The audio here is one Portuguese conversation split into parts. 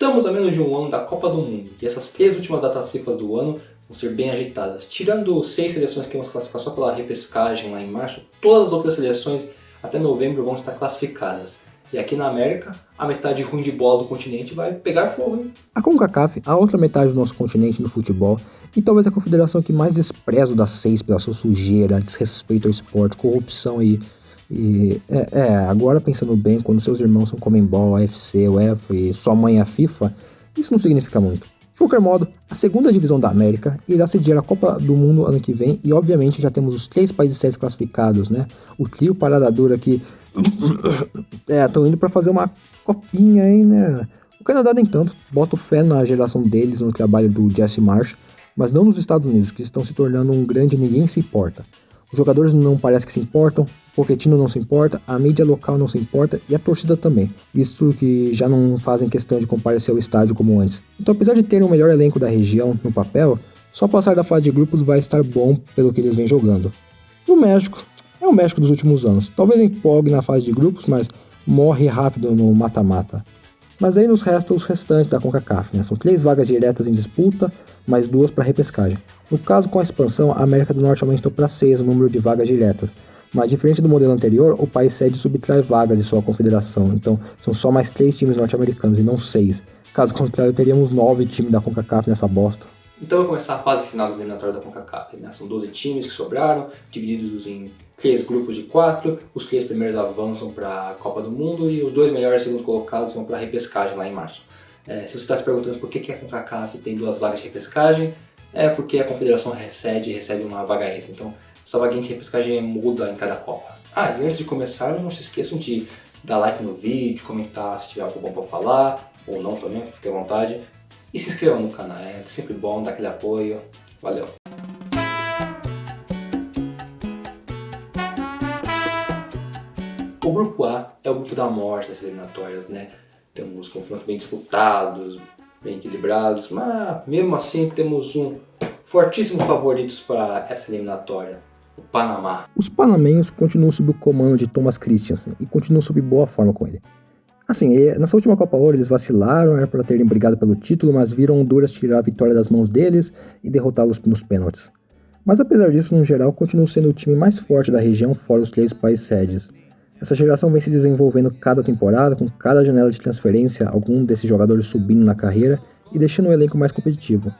Estamos a menos de um ano da Copa do Mundo e essas 3 últimas datas FIFA do ano vão ser bem agitadas. Tirando 6 seleções que vão se classificar só pela repescagem lá em março, todas as outras seleções até novembro vão estar classificadas. E aqui na América, a metade ruim de bola do continente vai pegar fogo, hein? A CONCACAF, a outra metade do nosso continente no futebol, e talvez a confederação que mais desprezo das 6 pela sua sujeira, desrespeito ao esporte, corrupção agora pensando bem, quando seus irmãos são Conmebol, AFC, UEFA e sua mãe é a FIFA, isso não significa muito. De qualquer modo, a segunda divisão da América irá sediar a Copa do Mundo ano que vem e obviamente já temos os 3 países sede classificados, né? O trio parada dura que estão indo para fazer uma copinha aí, né? O Canadá nem tanto, boto fé na geração deles, no trabalho do Jesse Marsh, mas não nos Estados Unidos, que estão se tornando um grande ninguém se importa. Os jogadores não parece que se importam, o Pochettino não se importa, a mídia local não se importa e a torcida também, visto que já não fazem questão de comparecer ao estádio como antes. Então, apesar de terem o melhor elenco da região no papel, só passar da fase de grupos vai estar bom pelo que eles vêm jogando. E o México? É o México dos últimos anos. Talvez empolgue na fase de grupos, mas morre rápido no mata-mata. Mas aí nos resta os restantes da CONCACAF, né? São 3 vagas diretas em disputa, mais 2 para repescagem. No caso, com a expansão, a América do Norte aumentou para 6 o número de vagas diretas. Mas diferente do modelo anterior, o país sede subtrai vagas de sua confederação. Então, são só mais 3 times norte-americanos e não 6. Caso contrário, teríamos 9 times da CONCACAF nessa bosta. Então vai começar a fase final das eliminatórias da CONCACAF, né? São 12 times que sobraram, divididos em 3 grupos de 4, os 3 primeiros avançam para a Copa do Mundo e os 2 melhores segundos colocados vão para a repescagem lá em março. Se você está se perguntando por que a CONCACAF tem 2 vagas de repescagem, é porque a confederação recebe uma vaga extra, então essa vaguinha de repescagem muda em cada Copa. E antes de começar, não se esqueçam de dar like no vídeo, comentar se tiver algo bom para falar, ou não também, fique à vontade. E se inscreva no canal, é sempre bom dar aquele apoio. Valeu! O grupo A é o grupo da morte das eliminatórias, né? Temos confrontos bem disputados, bem equilibrados, mas mesmo assim temos um fortíssimo favoritos para essa eliminatória, o Panamá. Os panamenhos continuam sob o comando de Thomas Christiansen e continuam sob boa forma com ele. Assim, nessa última Copa Ouro eles vacilaram, era para terem brigado pelo título, mas viram Honduras tirar a vitória das mãos deles e derrotá-los nos pênaltis. Mas apesar disso, no geral, continuam sendo o time mais forte da região fora os 3 países sedes. Essa geração vem se desenvolvendo cada temporada, com cada janela de transferência, algum desses jogadores subindo na carreira e deixando o elenco mais competitivo.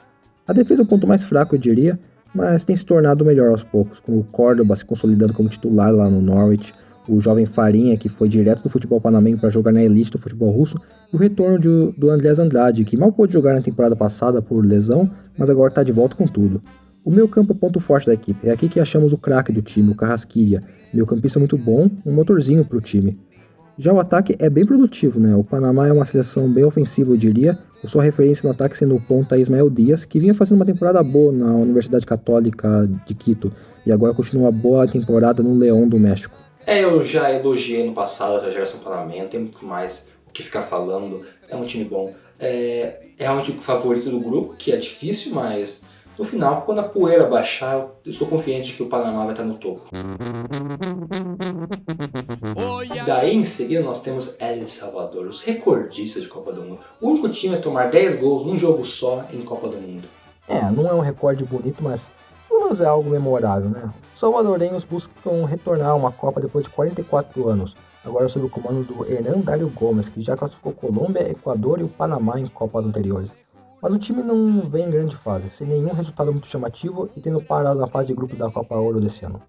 A defesa é o ponto mais fraco, eu diria, mas tem se tornado melhor aos poucos, com o Córdoba se consolidando como titular lá no Norwich, o jovem Farinha, que foi direto do futebol panamenho para jogar na elite do futebol russo, e o retorno do Andrés Andrade, que mal pôde jogar na temporada passada por lesão, mas agora está de volta com tudo. O meio campo é o ponto forte da equipe, é aqui que achamos o craque do time, o Carrasquilla, meio campista muito bom, um motorzinho para o time. Já o ataque é bem produtivo, né? O Panamá é uma seleção bem ofensiva, eu diria, com sua referência no ataque sendo o ponta Ismael Dias, que vinha fazendo uma temporada boa na Universidade Católica de Quito, e agora continua uma boa temporada no León do México. Eu já elogiei no passado essa geração panamenha, não tem muito mais o que ficar falando, é um time bom. É realmente o favorito do grupo, que é difícil, mas no final, quando a poeira baixar, eu estou confiante de que o Panamá vai estar no topo. Daí em seguida nós temos El Salvador, os recordistas de Copa do Mundo. O único time a tomar 10 gols num jogo só em Copa do Mundo. Não é um recorde bonito, mas pelo menos é algo memorável, né? Os salvadorenhos buscam retornar a uma Copa depois de 44 anos, agora sob o comando do Hernán Dario Gómez, que já classificou Colômbia, Equador e o Panamá em Copas anteriores. Mas o time não vem em grande fase, sem nenhum resultado muito chamativo e tendo parado na fase de grupos da Copa Ouro desse ano.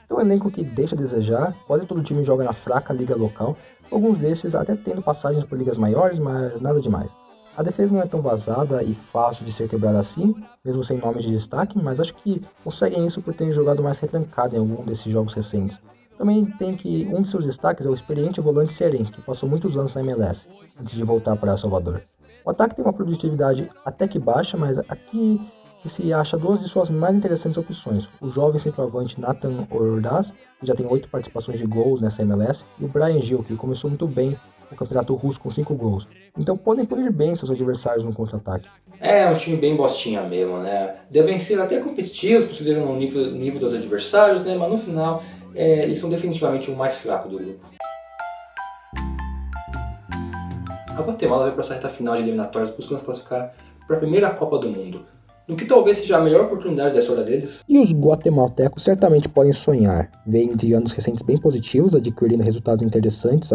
É um elenco que deixa a desejar, quase todo time joga na fraca liga local, alguns desses até tendo passagens por ligas maiores, mas nada demais. A defesa não é tão vazada e fácil de ser quebrada assim, mesmo sem nomes de destaque, mas acho que conseguem isso por terem jogado mais retrancado em algum desses jogos recentes. Também tem que um de seus destaques é o experiente volante Seren, que passou muitos anos na MLS, antes de voltar para El Salvador. O ataque tem uma produtividade até que baixa, mas aqui que se acha 2 de suas mais interessantes opções. O jovem centroavante Nathan Ordaz, que já tem 8 participações de gols nessa MLS, e o Brian Gil, que começou muito bem o campeonato russo com 5 gols. Então podem punir bem seus adversários no contra-ataque. É um time bem bostinha mesmo, né? Devem ser até competitivos, considerando o nível dos adversários, né? Mas no final, eles são definitivamente o mais fraco do grupo. a Guatemala vai para essa reta final de eliminatórias buscando se classificar para a primeira Copa do Mundo, no que talvez seja a melhor oportunidade da história deles. E os guatemaltecos certamente podem sonhar. Vêm de anos recentes bem positivos, adquirindo resultados interessantes,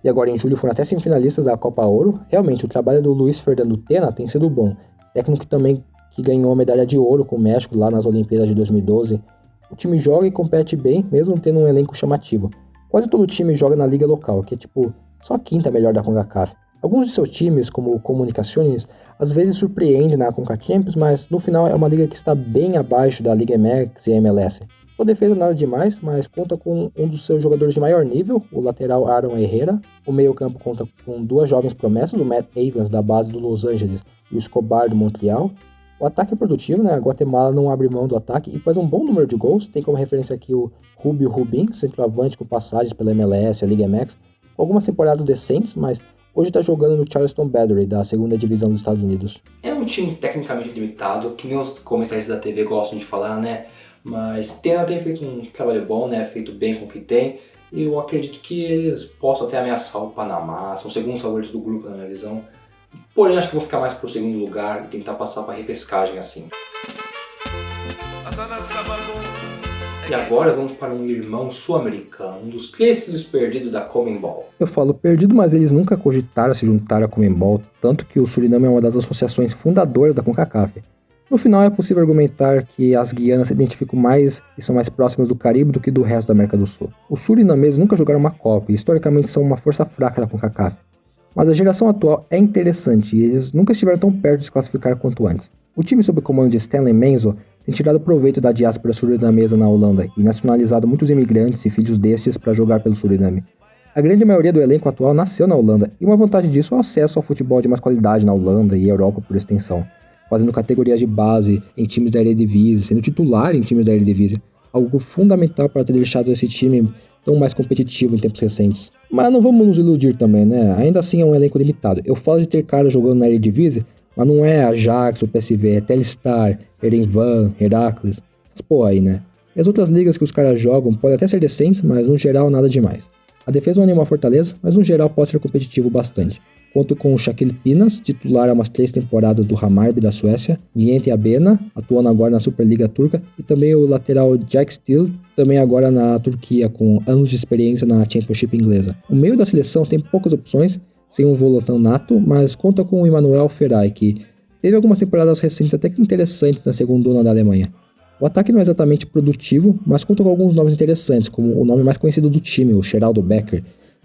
e agora em julho foram até semifinalistas da Copa Ouro. Realmente, o trabalho do Luiz Fernando Tena tem sido bom. Técnico também que ganhou a medalha de ouro com o México lá nas Olimpíadas de 2012. O time joga e compete bem, mesmo tendo um elenco chamativo. Quase todo time joga na liga local, que é só a quinta melhor da CONCACAF. Alguns de seus times, como o Comunicaciones, às vezes surpreendem na CONCACHAMPIONS, mas no final é uma liga que está bem abaixo da Liga MX e MLS. Sua defesa nada demais, mas conta com um dos seus jogadores de maior nível, o lateral Aaron Herrera. O meio-campo conta com duas jovens promessas, o Matt Evans, da base do Los Angeles, e o Escobar, do Montreal. O ataque é produtivo, né? A Guatemala não abre mão do ataque e faz um bom número de gols. Tem como referência aqui o Rubio Rubin, centroavante com passagens pela MLS e a Liga MX, com algumas temporadas decentes, mas hoje está jogando no Charleston Battery, da segunda divisão dos Estados Unidos. É um time tecnicamente limitado, que nem os comentaristas da TV gostam de falar, né? Mas Tena tem feito um trabalho bom, né? Feito bem com o que tem. E eu acredito que eles possam até ameaçar o Panamá. São os segundos favoritos do grupo, na minha visão. Porém, acho que vou ficar mais pro segundo lugar e tentar passar para repescagem assim. E agora vamos para um irmão sul-americano, um dos 3 filhos perdidos da Conmebol. Eu falo perdido, mas eles nunca cogitaram se juntar à Conmebol, tanto que o Suriname é uma das associações fundadoras da CONCACAF. No final é possível argumentar que as Guianas se identificam mais e são mais próximas do Caribe do que do resto da América do Sul. Os surinameses nunca jogaram uma Copa e historicamente são uma força fraca da CONCACAF. Mas a geração atual é interessante e eles nunca estiveram tão perto de se classificar quanto antes. O time sob o comando de Stanley Menzo tem tirado proveito da diáspora surinamesa na Holanda e nacionalizado muitos imigrantes e filhos destes para jogar pelo Suriname. A grande maioria do elenco atual nasceu na Holanda e uma vantagem disso é o acesso ao futebol de mais qualidade na Holanda e Europa por extensão, fazendo categorias de base em times da Eredivisie, sendo titular em times da Eredivisie, algo fundamental para ter deixado esse time tão mais competitivo em tempos recentes. Mas não vamos nos iludir também, né? Ainda assim é um elenco limitado. Eu falo de ter caras jogando na Eredivisie, mas não é Ajax, o PSV, é Telstar, Erevan, Heracles, essas porra aí, né? E as outras ligas que os caras jogam podem até ser decentes, mas no geral nada demais. A defesa não é nenhuma fortaleza, mas no geral pode ser competitivo bastante. Conto com o Shaquille Pinas, titular há umas 3 temporadas do Hammarby da Suécia, Niente Abena, atuando agora na Superliga Turca, e também o lateral Jack Steele, também agora na Turquia, com anos de experiência na Championship inglesa. O meio da seleção tem poucas opções, sem um volantão nato, mas conta com o Emmanuel Ferai, que teve algumas temporadas recentes até que interessantes na segundona da Alemanha. O ataque não é exatamente produtivo, mas conta com alguns nomes interessantes, como o nome mais conhecido do time, o Geraldo Becker,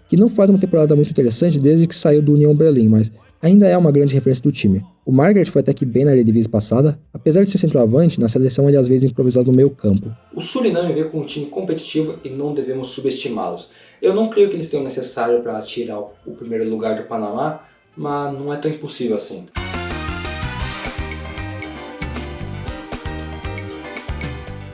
que não faz uma temporada muito interessante desde que saiu do União Berlim, mas ainda é uma grande referência do time. O Margaret foi até que bem na Eredivisie passada, apesar de ser centroavante, na seleção ele às vezes é improvisado no meio campo. O Suriname veio com um time competitivo e não devemos subestimá-los. Eu não creio que eles tenham o necessário para tirar o primeiro lugar do Panamá, mas não é tão impossível assim.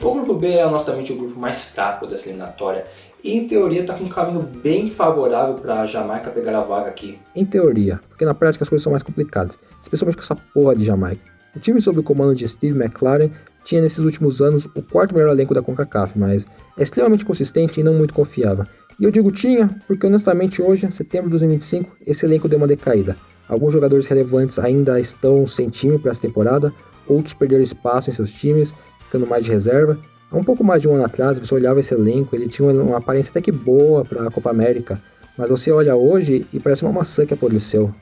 O grupo B é honestamente o grupo mais fraco dessa eliminatória e em teoria está com um caminho bem favorável para a Jamaica pegar a vaga aqui. Em teoria, porque na prática as coisas são mais complicadas, especialmente com essa porra de Jamaica. O time sob o comando de Steve McLaren tinha nesses últimos anos o 4º melhor elenco da CONCACAF, mas é extremamente consistente e não muito confiável. E eu digo tinha porque honestamente hoje, setembro de 2025, esse elenco deu uma decaída. Alguns jogadores relevantes ainda estão sem time para essa temporada, outros perderam espaço em seus times, ficando mais de reserva. Há um pouco mais de um ano atrás, você olhava esse elenco, ele tinha uma aparência até que boa para a Copa América, mas você olha hoje e parece uma maçã que apodreceu.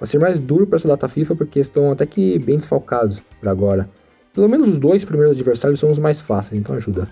Vai ser mais duro para essa data FIFA porque estão até que bem desfalcados por agora. Pelo menos os 2 primeiros adversários são os mais fáceis, então ajuda.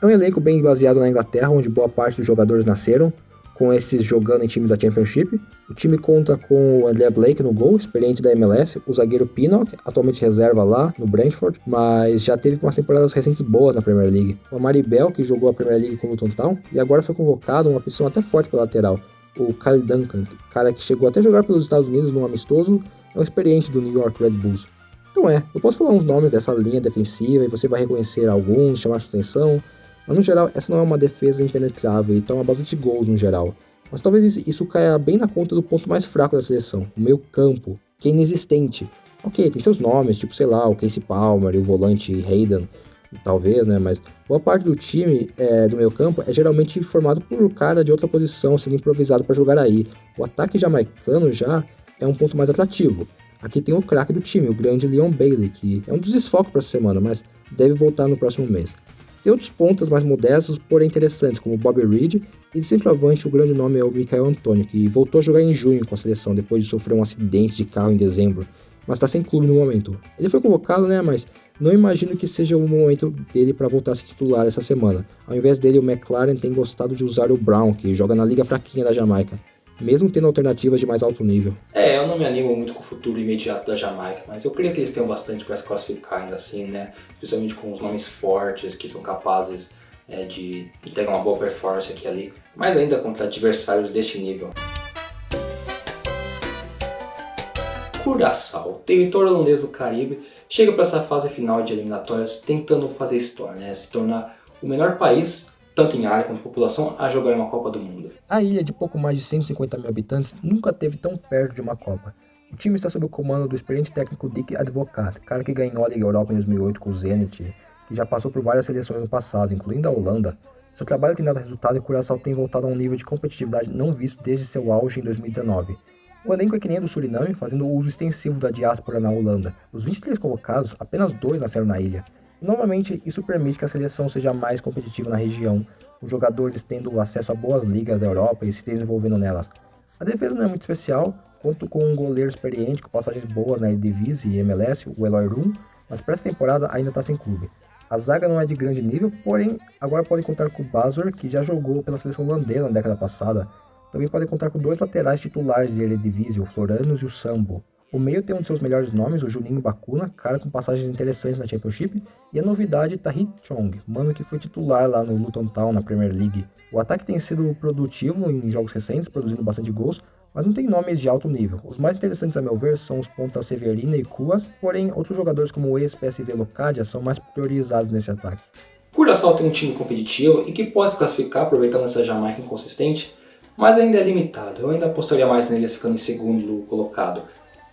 É um elenco bem baseado na Inglaterra, onde boa parte dos jogadores nasceram, com esses jogando em times da Championship. O time conta com o Andrea Blake no gol, experiente da MLS, o zagueiro Pinnock, atualmente reserva lá no Brentford, mas já teve umas temporadas recentes boas na Premier League. O Amari Bell, que jogou a Premier League com o Luton Town, e agora foi convocado, uma opção até forte pela lateral. O Kyle Duncan, cara que chegou até a jogar pelos Estados Unidos num amistoso, é um experiente do New York Red Bulls. Então eu posso falar uns nomes dessa linha defensiva e você vai reconhecer alguns, chamar sua atenção, mas no geral essa não é uma defesa impenetrável e toma bastante gols no geral. Mas talvez isso caia bem na conta do ponto mais fraco da seleção, o meio campo, que é inexistente. Ok, tem seus nomes, tipo sei lá, o Casey Palmer e o volante Hayden, talvez, né? Mas boa parte do time do meio campo é geralmente formado por cara de outra posição, sendo improvisado para jogar aí. O ataque jamaicano já é um ponto mais atrativo. Aqui tem o craque do time, o grande Leon Bailey, que é um dos desfalques para essa semana, mas deve voltar no próximo mês. Tem outros pontas mais modestos, porém interessantes, como o Bobby Reed, e de centroavante o grande nome é o Michael Antonio, que voltou a jogar em junho com a seleção, depois de sofrer um acidente de carro em dezembro, mas está sem clube no momento. Ele foi convocado, né, mas não imagino que seja o momento dele para voltar a se titular essa semana. Ao invés dele, o McLaren tem gostado de usar o Brown, que joga na liga fraquinha da Jamaica, mesmo tendo alternativas de mais alto nível. Eu não me animo muito com o futuro imediato da Jamaica, mas eu creio que eles tenham bastante para se classificar ainda assim, né? Especialmente com os nomes fortes que são capazes de entregar uma boa performance aqui e ali, mas ainda contra adversários deste nível. Curaçao, território holandês do Caribe, chega para essa fase final de eliminatórias tentando fazer história, né? Se tornar o menor país, tanto em área quanto em população, a jogar uma Copa do Mundo. A ilha de pouco mais de 150 mil habitantes nunca esteve tão perto de uma Copa. O time está sob o comando do experiente técnico Dick Advocaat, cara que ganhou a Liga Europa em 2008 com o Zenit, que já passou por várias seleções no passado, incluindo a Holanda. Seu trabalho tem dado resultado e o Curaçao tem voltado a um nível de competitividade não visto desde seu auge em 2019. O elenco é que nem o do Suriname, fazendo uso extensivo da diáspora na Holanda. Dos 23 colocados, apenas 2 nasceram na ilha. E novamente, isso permite que a seleção seja mais competitiva na região, os jogadores tendo acesso a boas ligas da Europa e se desenvolvendo nelas. A defesa não é muito especial, conto com um goleiro experiente com passagens boas na Eredivisie e MLS, o Eloy Room, mas para essa temporada ainda está sem clube. A zaga não é de grande nível, porém agora podem contar com o Basor, que já jogou pela seleção holandesa na década passada. Também podem contar com 2 laterais titulares de Eredivisie, o Floranus e o Sambo. O meio tem um de seus melhores nomes, o Juninho Bacuna, cara com passagens interessantes na Championship, e a novidade Tahith Chong, mano que foi titular lá no Luton Town na Premier League. O ataque tem sido produtivo em jogos recentes, produzindo bastante gols, mas não tem nomes de alto nível. Os mais interessantes a meu ver são os pontas Severina e Cuas, porém outros jogadores como o ex-PSV Locadia são mais priorizados nesse ataque. Curaçao tem um time competitivo e que pode se classificar aproveitando essa Jamaica inconsistente, mas ainda é limitado. Eu ainda apostaria mais neles ficando em segundo colocado.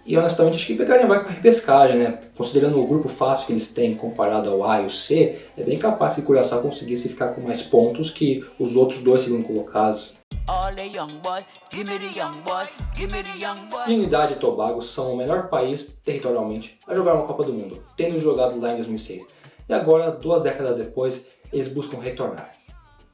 E honestamente acho que pegarem vaga para repescagem, né? Considerando o grupo fácil que eles têm comparado ao A e o C, é bem capaz que o Curaçao conseguisse ficar com mais pontos que os outros 2 segundo colocados. Trinidad e Tobago são o menor país territorialmente a jogar uma Copa do Mundo, tendo jogado lá em 2006. E agora, 2 décadas depois, eles buscam retornar.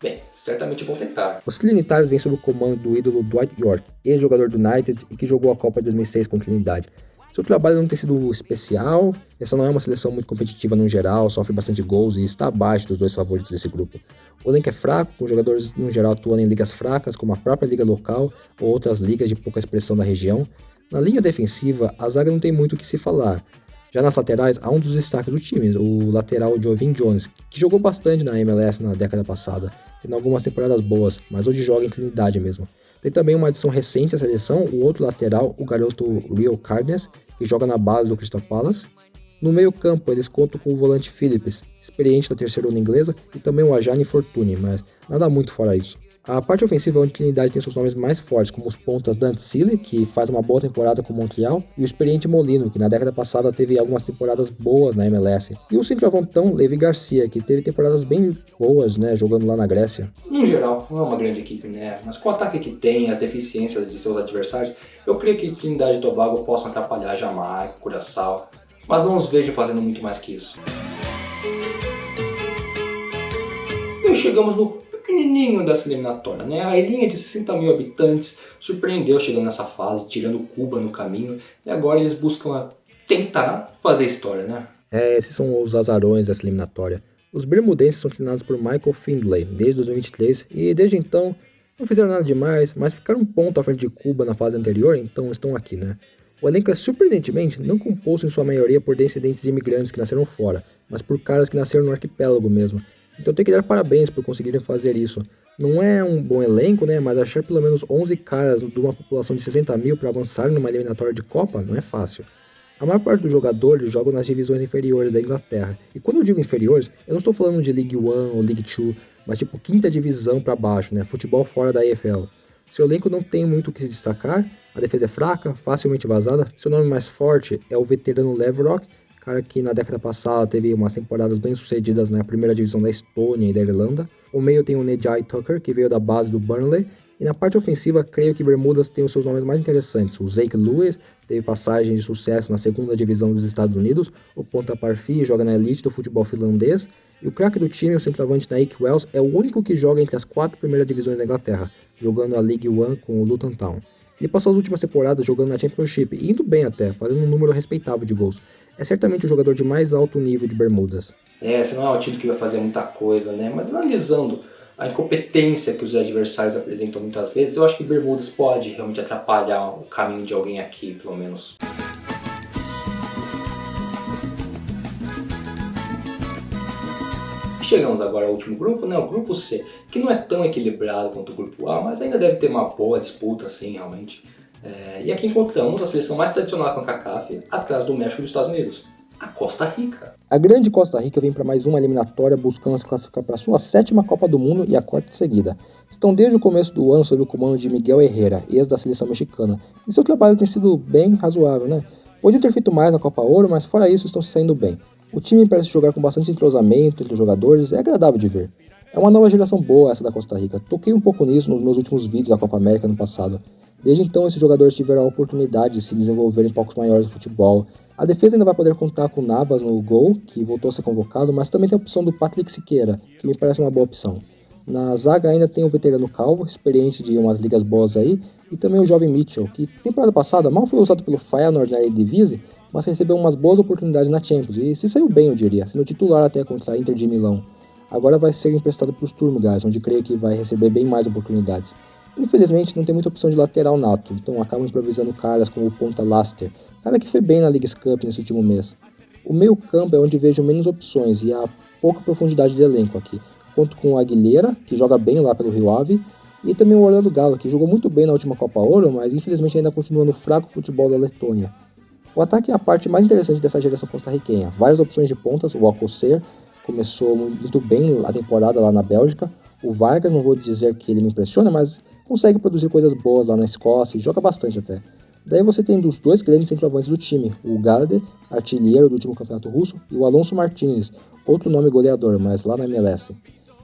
Bem, certamente vão tentar. Os Trinitários vêm sob o comando do ídolo Dwight Yorke, ex-jogador do United e que jogou a Copa de 2006 com Trinidad. Seu trabalho não tem sido especial, essa não é uma seleção muito competitiva no geral, sofre bastante gols e está abaixo dos 2 favoritos desse grupo. O elenco é fraco, com jogadores no geral atuando em ligas fracas, como a própria liga local ou outras ligas de pouca expressão da região. Na linha defensiva, a zaga não tem muito o que se falar. Já nas laterais, há um dos destaques do time, o lateral Jovin Jones, que jogou bastante na MLS na década passada, tendo algumas temporadas boas, mas hoje joga em Trinidad mesmo. Tem também uma adição recente à seleção, o outro lateral, o garoto Rio Cárdenas, que joga na base do Crystal Palace. No meio campo, eles contam com o volante Phillips, experiente da terceira onda inglesa, e também o Ajani Fortune, mas nada muito fora isso. A parte ofensiva é onde Trinidad tem seus nomes mais fortes, como os pontas Dante Sealy, que faz uma boa temporada com o Montreal, e o experiente Molino, que na década passada teve algumas temporadas boas na MLS. E o centroavantão Levi Garcia, que teve temporadas bem boas, né, jogando lá na Grécia. No geral, não é uma grande equipe, né? Mas com o ataque que tem, as deficiências de seus adversários, eu creio que Trinidad e Tobago possam atrapalhar Jamaica, Curaçao, mas não os vejo fazendo muito mais que isso. E chegamos no pequenininho dessa eliminatória, né? A ilhinha de 60 mil habitantes surpreendeu chegando nessa fase, tirando Cuba no caminho, e agora eles buscam tentar fazer história, né? Esses são os azarões dessa eliminatória. Os bermudenses são treinados por Michael Findlay desde 2023 e desde então não fizeram nada demais, mas ficaram um ponto à frente de Cuba na fase anterior, então estão aqui, né? O elenco é surpreendentemente não composto em sua maioria por descendentes de imigrantes que nasceram fora, mas por caras que nasceram no arquipélago mesmo. Então tem que dar parabéns por conseguirem fazer isso. Não é um bom elenco, né? Mas achar pelo menos 11 caras de uma população de 60 mil para avançar numa eliminatória de Copa não é fácil. A maior parte dos jogadores jogam nas divisões inferiores da Inglaterra. E quando eu digo inferiores, eu não estou falando de League One ou League Two, mas tipo quinta divisão para baixo, né? Futebol fora da EFL. Seu elenco não tem muito o que se destacar, a defesa é fraca, facilmente vazada. Seu nome mais forte é o veterano Leverock, cara que na década passada teve umas temporadas bem sucedidas na primeira divisão da Estônia e da Irlanda. O meio tem o Nejai Tucker, que veio da base do Burnley. E na parte ofensiva, creio que Bermudas tem os seus nomes mais interessantes. O Zake Lewis teve passagem de sucesso na segunda divisão dos Estados Unidos. O Ponta Parfi joga na elite do futebol finlandês. E o craque do time, o centroavante Nick Wells, é o único que joga entre as 4 primeiras divisões da Inglaterra, jogando a League One com o Luton Town. Ele passou as últimas temporadas jogando na Championship, e indo bem até, fazendo um número respeitável de gols. É certamente o jogador de mais alto nível de Bermudas. Esse não é um time que vai fazer muita coisa, né? Mas analisando a incompetência que os adversários apresentam muitas vezes, eu acho que Bermudas pode realmente atrapalhar o caminho de alguém aqui, pelo menos. Chegamos agora ao último grupo, né? O grupo C, que não é tão equilibrado quanto o grupo A, mas ainda deve ter uma boa disputa, assim, realmente. E aqui encontramos a seleção mais tradicional da CONCACAF, atrás do México e dos Estados Unidos, a Costa Rica. A grande Costa Rica vem para mais uma eliminatória buscando se classificar para a sua 7ª Copa do Mundo e a 4ª seguida. Estão desde o começo do ano sob o comando de Miguel Herrera, ex da seleção mexicana, e seu trabalho tem sido bem razoável, né? Podiam ter feito mais na Copa Ouro, mas fora isso estão se saindo bem. O time parece jogar com bastante entrosamento entre os jogadores, é agradável de ver. É uma nova geração boa essa da Costa Rica, toquei um pouco nisso nos meus últimos vídeos da Copa América no passado. Desde então esses jogadores tiveram a oportunidade de se desenvolver em palcos maiores do futebol. A defesa ainda vai poder contar com o Navas no gol, que voltou a ser convocado, mas também tem a opção do Patrick Siqueira, que me parece uma boa opção. Na zaga ainda tem o veterano Calvo, experiente de umas ligas boas aí, e também o jovem Mitchell, que temporada passada mal foi usado pelo Feyenoord na Eredivisie, mas recebeu umas boas oportunidades na Champions, e se saiu bem, eu diria, sendo titular até contra a Inter de Milão. Agora vai ser emprestado para os Sturm-Graz, onde creio que vai receber bem mais oportunidades. Infelizmente não tem muita opção de lateral nato, então acabam improvisando caras como o Ponta Laster, cara que foi bem na Leagues Cup nesse último mês. O meio campo é onde vejo menos opções e há pouca profundidade de elenco aqui. Conto com o Aguilera, que joga bem lá pelo Rio Ave, e também o Orlando Galo, que jogou muito bem na última Copa Ouro, mas infelizmente ainda continua no fraco futebol da Letônia. O ataque é a parte mais interessante dessa geração costarriquenha. Várias opções de pontas, o Alcocer começou muito bem a temporada lá na Bélgica. O Vargas, não vou dizer que ele me impressiona, mas consegue produzir coisas boas lá na Escócia e joga bastante até. Daí você tem dos dois grandes centroavantes do time, o Gallagher, artilheiro do último campeonato russo, e o Alonso Martínez, outro nome goleador, mas lá na MLS.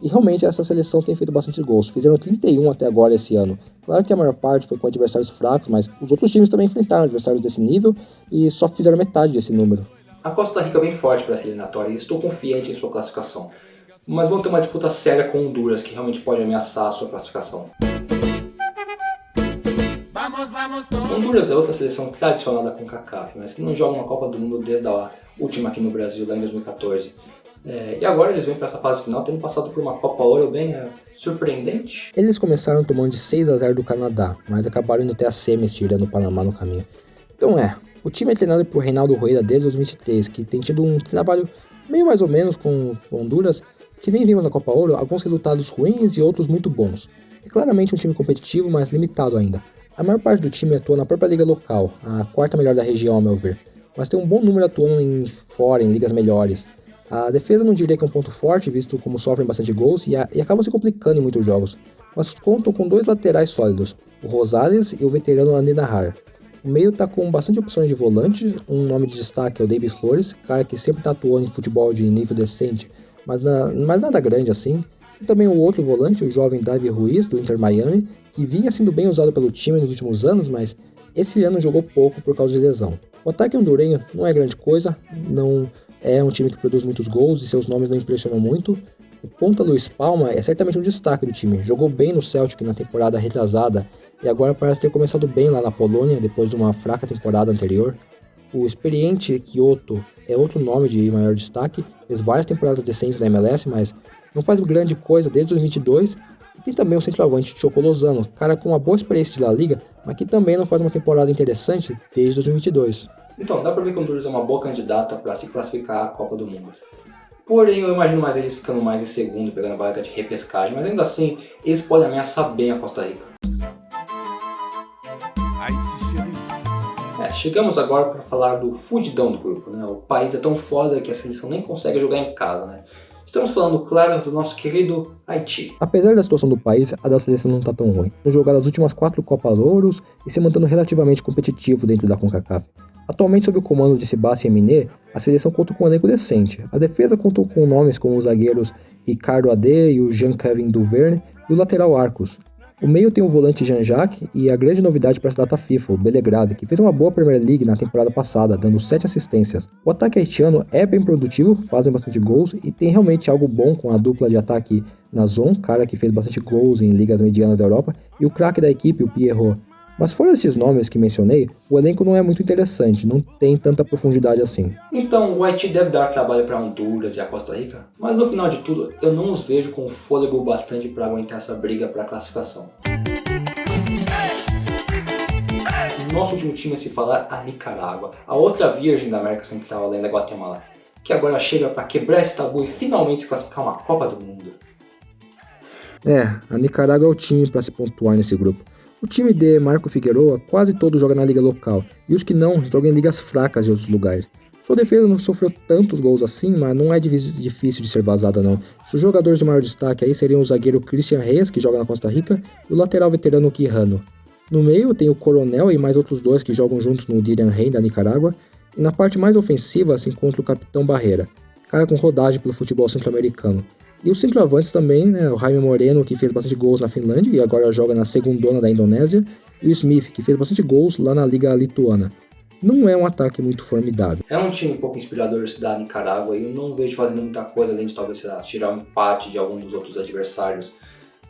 E realmente essa seleção tem feito bastante gols, fizeram 31 até agora esse ano. Claro que a maior parte foi com adversários fracos, mas os outros times também enfrentaram adversários desse nível e só fizeram metade desse número. A Costa Rica vem forte para essa eliminatória e estou confiante em sua classificação. Mas vão ter uma disputa séria com Honduras, que realmente pode ameaçar a sua classificação. Honduras é outra seleção tradicional da CONCACAF, mas que não joga uma Copa do Mundo desde a última aqui no Brasil, lá em 2014. E agora eles vêm para essa fase final, tendo passado por uma Copa Ouro bem surpreendente. Eles começaram tomando de 6-0 do Canadá, mas acabaram indo até a semis, tirando o Panamá no caminho. Então o time é treinado por Reinaldo Rueda desde 2023, que tem tido um trabalho meio mais ou menos com Honduras, que nem vimos na Copa Ouro, alguns resultados ruins e outros muito bons. É claramente um time competitivo, mas limitado ainda. A maior parte do time atua na própria liga local, a 4ª melhor da região ao meu ver, mas tem um bom número atuando fora, em ligas melhores. A defesa não diria que é um ponto forte, visto como sofrem bastante gols e acabam se complicando em muitos jogos, mas contam com 2 laterais sólidos, o Rosales e o veterano Andy Nahar. O meio está com bastante opções de volante, um nome de destaque é o David Flores, cara que sempre atuou em futebol de nível decente, mas nada grande assim. E também o outro volante, o jovem Davi Ruiz, do Inter Miami, que vinha sendo bem usado pelo time nos últimos anos, mas esse ano jogou pouco por causa de lesão. O ataque hondurenho não é grande coisa, não é um time que produz muitos gols e seus nomes não impressionam muito. O ponta Luiz Palma é certamente um destaque do time, jogou bem no Celtic na temporada retrasada e agora parece ter começado bem lá na Polônia depois de uma fraca temporada anterior. O experiente Kyoto é outro nome de maior destaque, fez várias temporadas decentes na MLS, mas não faz grande coisa desde 2022. E tem também o centroavante Choco Lozano, cara com uma boa experiência de La Liga, mas que também não faz uma temporada interessante desde 2022. Então, dá pra ver que o Honduras é uma boa candidata para se classificar à Copa do Mundo. Porém, eu imagino mais eles ficando mais em segundo, pegando a vaga de repescagem, mas ainda assim, eles podem ameaçar bem a Costa Rica. Chegamos agora para falar do fudidão do grupo, né? O país é tão foda que a seleção nem consegue jogar em casa, né? Estamos falando, claro, do nosso querido Haiti. Apesar da situação do país, a da seleção não tá tão ruim. Tem jogado as últimas 4 Copas Ouros e se mantendo relativamente competitivo dentro da CONCACAF. Atualmente sob o comando de Sebastião Minet, a seleção conta com um elenco decente. A defesa conta com nomes como os zagueiros Ricardo Ade e o Jean-Kevin Duverne e o lateral Arcos. O meio tem o volante Jean-Jacques e a grande novidade para essa data FIFA, o Belgrade, que fez uma boa Premier League na temporada passada, dando 7 assistências. O ataque haitiano é bem produtivo, fazem bastante gols e tem realmente algo bom com a dupla de ataque Nazon, cara que fez bastante gols em ligas medianas da Europa, e o craque da equipe, o Pierrot. Mas fora esses nomes que mencionei, o elenco não é muito interessante, não tem tanta profundidade assim. Então, o Haiti deve dar trabalho para Honduras e a Costa Rica, mas no final de tudo, eu não os vejo com fôlego bastante para aguentar essa briga para a classificação. Nosso último time a se falar, a Nicarágua, a outra virgem da América Central além da Guatemala, que agora chega para quebrar esse tabu e finalmente se classificar uma Copa do Mundo. A Nicarágua é o time para se pontuar nesse grupo. O time de Marco Figueroa quase todo joga na liga local, e os que não jogam em ligas fracas de outros lugares. Sua defesa não sofreu tantos gols assim, mas não é difícil de ser vazada não. Os jogadores de maior destaque aí seriam o zagueiro Christian Reyes, que joga na Costa Rica, e o lateral veterano Quijano. No meio tem o Coronel e mais outros dois que jogam juntos no Dirian Rey da Nicarágua, e na parte mais ofensiva se encontra o Capitão Barreira, cara com rodagem pelo futebol centro-americano. E os centroavantes também, o Jaime Moreno, que fez bastante gols na Finlândia e agora joga na segundona da Indonésia, e o Smith, que fez bastante gols lá na Liga Lituana. Não é um ataque muito formidável. É um time um pouco inspirador da Nicarágua e eu não vejo fazendo muita coisa além de talvez tirar o empate de algum dos outros adversários.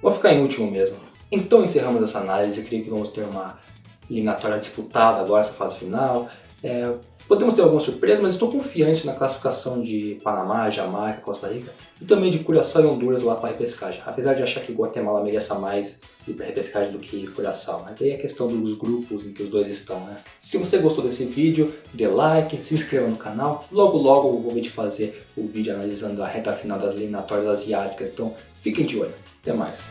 Vou ficar em último mesmo. Então encerramos essa análise, eu creio que vamos ter uma eliminatória disputada agora, essa fase final. Podemos ter alguma surpresa, mas estou confiante na classificação de Panamá, Jamaica, Costa Rica e também de Curaçao e Honduras lá para a repescagem. Apesar de achar que Guatemala mereça mais ir para a repescagem do que Curaçao, mas aí é questão dos grupos em que os dois estão, né? Se você gostou desse vídeo, dê like, se inscreva no canal. Logo eu vou te fazer o vídeo analisando a reta final das eliminatórias asiáticas, então fiquem de olho. Até mais!